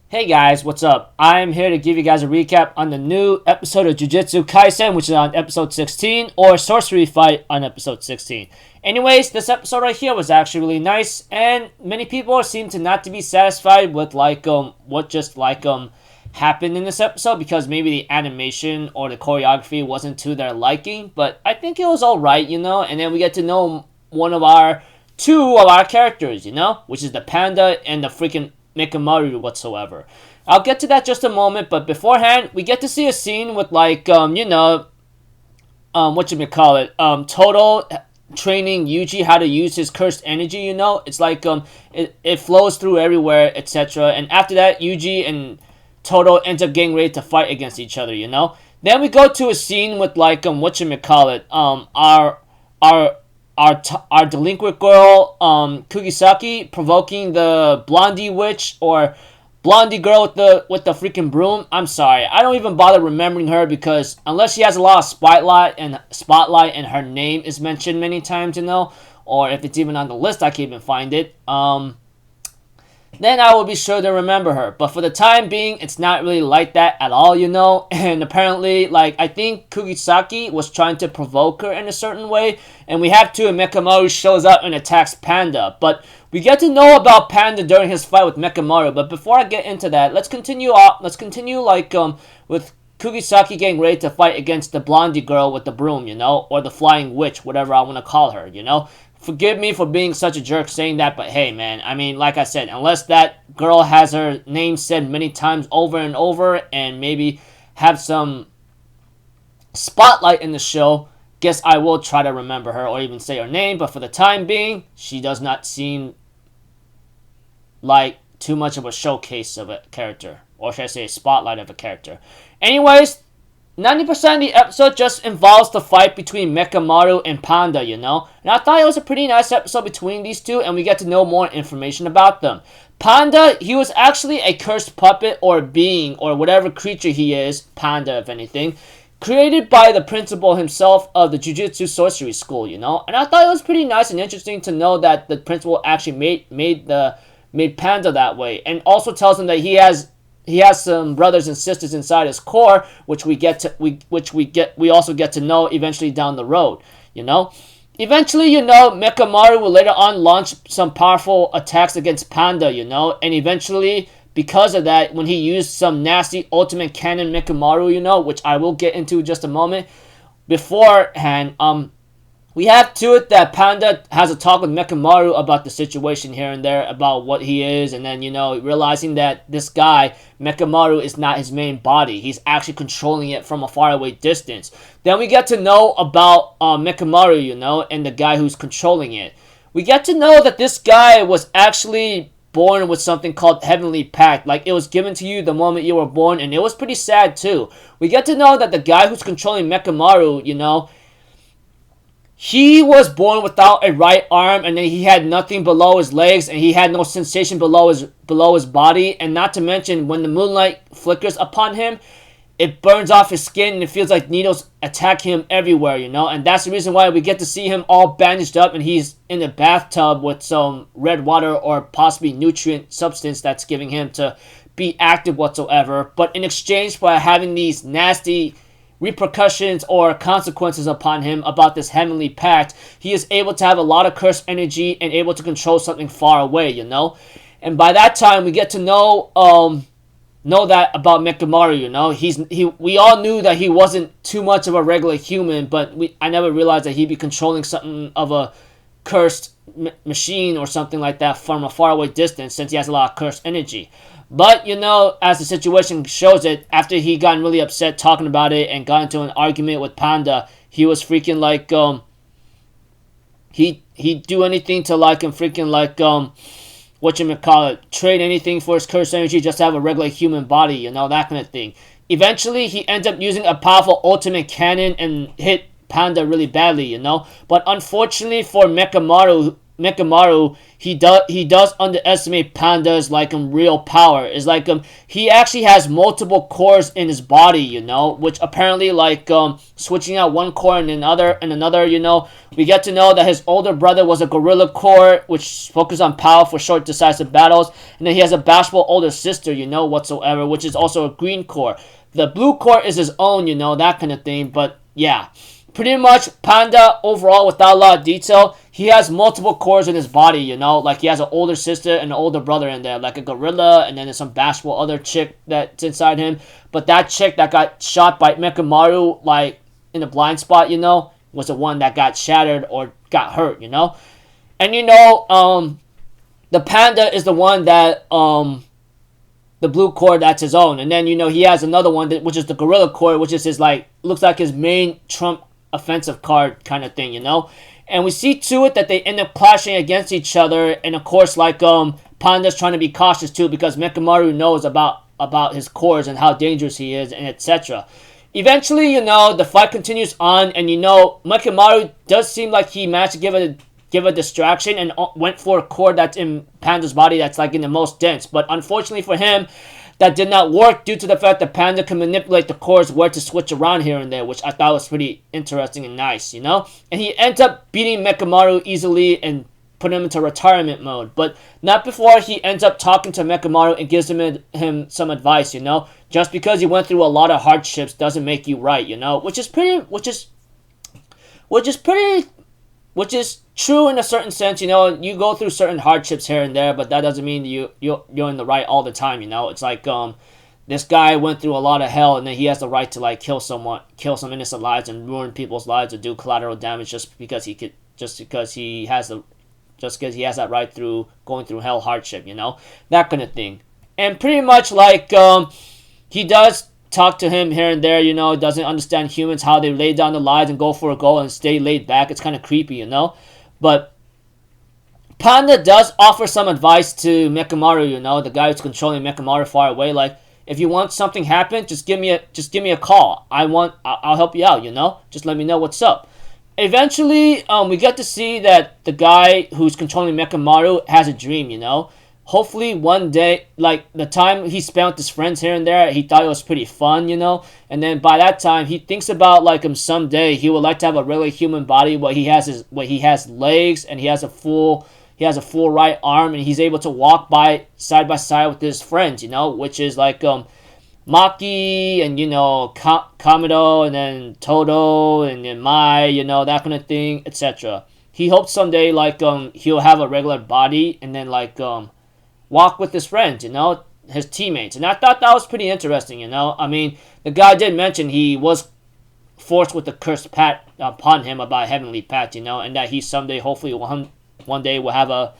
Hey guys, what's up? I'm here to give you guys a recap on the new episode of Jujutsu Kaisen, which is on episode 16, or Sorcery Fight on episode 16. Anyways, this episode right here was actually really nice, and many people seem to not to be satisfied with what just happened in this episode because maybe the animation or the choreography wasn't to their liking, but I think it was alright, and then we get to know two of our characters, which is the Panda and the freaking Mechamaru whatsoever. I'll get to that just a moment, but beforehand, we get to see a scene with Toto training Yuji how to use his cursed energy, It's like it flows through everywhere, etc. And after that, Yuji and Toto ends up getting ready to fight against each other, Then we go to a scene with our delinquent girl, Kugisaki, provoking the blondie witch or blondie girl with the freaking broom. I'm sorry, I don't even bother remembering her because unless she has a lot of spotlight and her name is mentioned many times, or if it's even on the list, I can't even find it. Then I will be sure to remember her. But for the time being, it's not really like that at all, And apparently, I think Kugisaki was trying to provoke her in a certain way. And we have to, and Mechamaru shows up and attacks Panda. But we get to know about Panda during his fight with Mechamaru. But before I get into that, let's continue with Kugisaki getting ready to fight against the blondie girl with the broom, Or the flying witch, whatever I want to call her, Forgive me for being such a jerk saying that, but hey, man, I mean, like I said, unless that girl has her name said many times over and over and maybe have some spotlight in the show, guess I will try to remember her or even say her name, but for the time being, she does not seem like too much of a showcase of a character, or should I say a spotlight of a character. Anyways, 90% of the episode just involves the fight between Mechamaru and Panda, And I thought it was a pretty nice episode between these two, and we get to know more information about them. Panda, he was actually a cursed puppet or being, or whatever creature he is, Panda if anything, created by the principal himself of the Jujutsu Sorcery School, And I thought it was pretty nice and interesting to know that the principal actually made Panda that way, and also tells him that he has some brothers and sisters inside his core, which we also get to know eventually down the road, Eventually, Mechamaru will later on launch some powerful attacks against Panda, and eventually, because of that, when he used some nasty ultimate cannon Mechamaru, which I will get into in just a moment, beforehand, we have to it that Panda has a talk with Mechamaru about the situation here and there, about what he is, and then, realizing that this guy, Mechamaru, is not his main body. He's actually controlling it from a faraway distance. Then we get to know about Mechamaru, and the guy who's controlling it. We get to know that this guy was actually born with something called Heavenly Pact. Like, it was given to you the moment you were born, and it was pretty sad, too. We get to know that the guy who's controlling Mechamaru, he was born without a right arm, and then he had nothing below his legs, and he had no sensation below his body. And not to mention, when the moonlight flickers upon him, it burns off his skin, and it feels like needles attack him everywhere, And that's the reason why we get to see him all bandaged up, and he's in a bathtub with some red water or possibly nutrient substance that's giving him to be active whatsoever. But in exchange for having these nasty repercussions or consequences upon him about this Heavenly Pact, he is able to have a lot of cursed energy and able to control something far away, And by that time, we get to know that about Mechamaru, we all knew that he wasn't too much of a regular human, but I never realized that he'd be controlling something of a cursed machine or something like that from a faraway distance, since he has a lot of cursed energy. But, as the situation shows it, after he got really upset talking about it and got into an argument with Panda, he was freaking he'd do anything to trade anything for his cursed energy just to have a regular human body, that kind of thing. Eventually, he ends up using a powerful ultimate cannon and hit Panda really badly, But unfortunately for Mechamaru, Mechamaru, he does underestimate Panda's like real power. Is like he actually has multiple cores in his body, you know, which apparently like switching out one core and another, you know, we get to know that his older brother was a gorilla core, which focused on power for short decisive battles, and then he has a bashful older sister, you know, whatsoever, which is also a green core. The blue core is his own, you know, that kind of thing. But yeah, pretty much Panda overall, without a lot of detail, he has multiple cores in his body, you know, like he has an older sister and an older brother in there, like a gorilla, and then there's some bashful other chick that's inside him. But that chick that got shot by Mechamaru, like in the blind spot, you know, was the one that got shattered or got hurt, you know. And you know, the Panda is the one that the blue core, that's his own. And then, you know, he has another one which is the gorilla core, which is his like, looks like his main trump offensive card kind of thing, you know. And we see to it that they end up clashing against each other, and of course like Panda's trying to be cautious too, because Mechamaru knows about his cores and how dangerous he is, and etc. Eventually, you know, the fight continues on, and you know, Mechamaru does seem like he managed to give a distraction and went for a core that's in Panda's body that's like in the most dense. But unfortunately for him, that did not work due to the fact that Panda can manipulate the cores where to switch around here and there, which I thought was pretty interesting and nice, you know? And he ends up beating Mechamaru easily and put him into retirement mode. But not before he ends up talking to Mechamaru and gives him some advice, you know? Just because he went through a lot of hardships doesn't make you right, you know? Which is true in a certain sense, you know. You go through certain hardships here and there, but that doesn't mean you're in the right all the time, you know. It's like this guy went through a lot of hell, and then he has the right to like kill some innocent lives and ruin people's lives or do collateral damage just because he has that right through going through hell hardship, you know, that kind of thing. And pretty much like he does talk to him here and there, you know, doesn't understand humans, how they lay down the lives and go for a goal and stay laid back. It's kind of creepy, you know. But Panda does offer some advice to Mechamaru, you know, the guy who's controlling Mechamaru far away. Like, if you want something happen, just give me a call. I'll help you out, you know. Just let me know what's up. Eventually, we get to see that the guy who's controlling Mechamaru has a dream, you know. Hopefully one day, like the time he spent with his friends here and there, he thought it was pretty fun, you know. And then by that time, he thinks about like someday he would like to have a really human body where he has legs and he has a full right arm, and he's able to walk side by side with his friends, you know, which is like Maki and, you know, Kamado and then Todo and then Mai, you know, that kind of thing, etc. He hopes someday like he'll have a regular body and then like walk with his friends, you know, his teammates. And I thought that was pretty interesting, you know. I mean, the guy did mention he was forced with the cursed pat upon him about heavenly pat, you know, and that he someday, hopefully one day will have a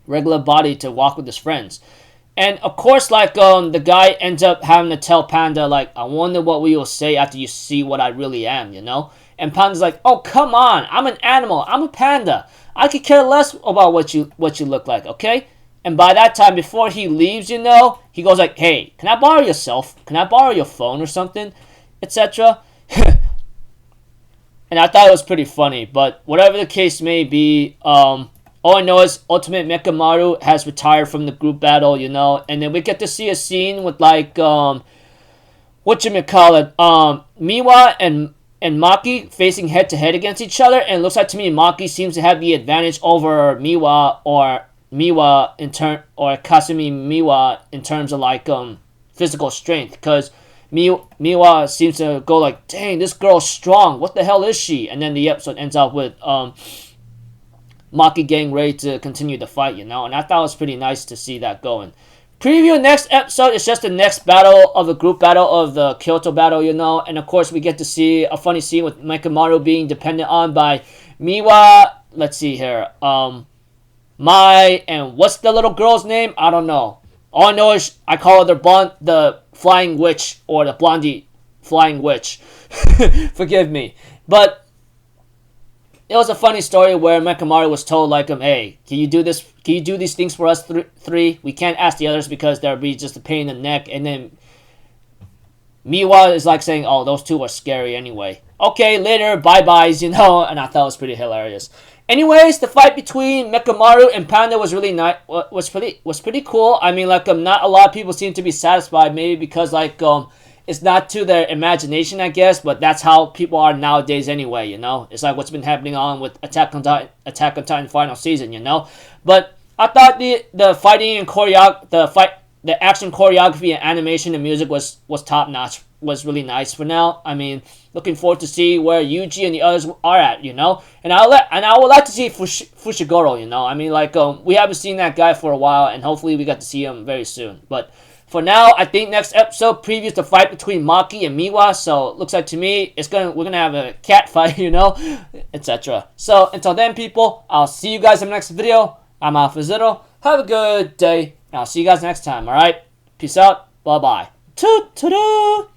regular body to walk with his friends. And of course, like the guy ends up having to tell Panda, like, I wonder what we will say after you see what I really am, you know. And Panda's like, oh, come on, I'm an animal, I'm a panda, I could care less about what you look like, okay? And by that time, before he leaves, you know, he goes like, hey, can I borrow your can I borrow your phone or something, etc. And I thought it was pretty funny. But whatever the case may be, all I know is Ultimate Mechamaru has retired from the group battle, you know. And then we get to see a scene with like, Miwa and Maki facing head to head against each other. And it looks like to me Maki seems to have the advantage over Miwa or Kasumi Miwa in terms of like physical strength, because Miwa seems to go like, dang, this girl's strong, what the hell is she? And then the episode ends up with Maki getting ready to continue the fight, you know. And I thought it was pretty nice to see that going. Preview next episode is just the next battle of the group battle of the Kyoto battle, you know. And of course we get to see a funny scene with Mechamaru being dependent on by Miwa. Let's see here, Mai, and what's the little girl's name? I don't know. All I know is I call her the flying witch, or the blondie flying witch. Forgive me. But it was a funny story where Mechamaru was told like, hey, can you do this? Can you do these things for us three? We can't ask the others because there'll be just a pain in the neck. And then Miwa is like saying, oh, those two are scary anyway. Okay, later, bye-byes, you know. And I thought it was pretty hilarious. Anyways, the fight between Mechamaru and Panda was really nice. Was pretty cool. I mean, like not a lot of people seem to be satisfied. Maybe because like it's not to their imagination, I guess. But that's how people are nowadays, anyway. You know, it's like what's been happening on with Attack on Titan final season. You know, but I thought the fighting and the action choreography and animation and music was top notch. Was really nice for now. I mean, looking forward to see where Yuji and the others are at, you know. And I would like to see Fushiguro, you know. I mean, like we haven't seen that guy for a while, and hopefully we got to see him very soon. But for now, I think next episode previews the fight between Maki and Miwa. So it looks like to me we're gonna have a cat fight, you know, etc. So until then, people, I'll see you guys in the next video. I'm Alpha Zero. Have a good day, and I'll see you guys next time. All right, peace out. Bye bye. Toot toot.